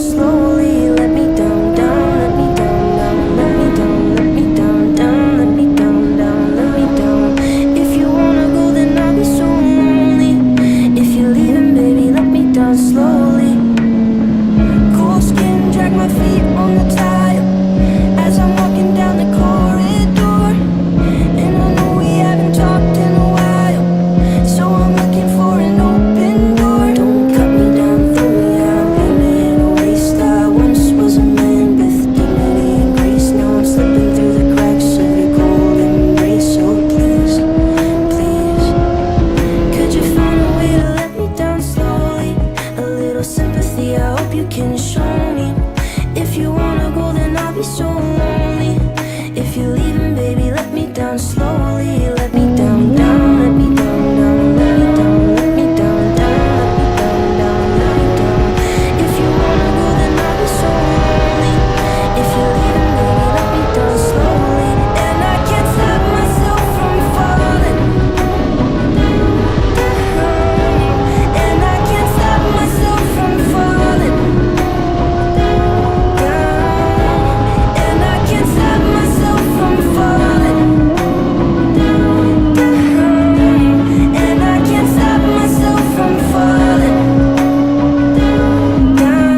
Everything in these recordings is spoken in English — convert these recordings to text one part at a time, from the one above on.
slowly. Let me down, down, let me down, down, let me down, let me down, down, let me down, down, let me down. If you wanna go, then I'll be so lonely. If you're leaving, baby, let me down slowly. Cold skin, drag my feet on the tile as I'm walking down the corridor. And I know we haven't talked in a while, so I'm looking for an open door. Don't cut me down, throw me out, leave me in a waste. I once was a man with dignity and grace. Now I'm slipping through the cracks of your cold embrace. So please, please, could you find a way to let me down slowly? A little sympathy, I hope you can show me. If you wanna go, then I'll be so lonely. If you're leaving, baby, let me down slowly. Let me down, down, let me down, down, let me down, let me down, down, let me down, down, let me down. If you wanna go, then I'll be so lonely. If you're leaving, baby, let me down slowly. And I can't stop myself from falling down. And I can't stop myself from falling down. And I can't stop myself from falling down. And I can't stop myself from falling down.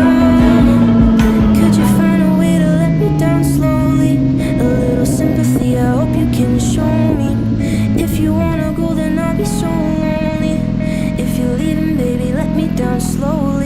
Could you find a way to let me down slowly? A little sympathy, I hope you can show me. If you wanna go, then I'll be so lonely. If you're leaving, baby, let me down slowly.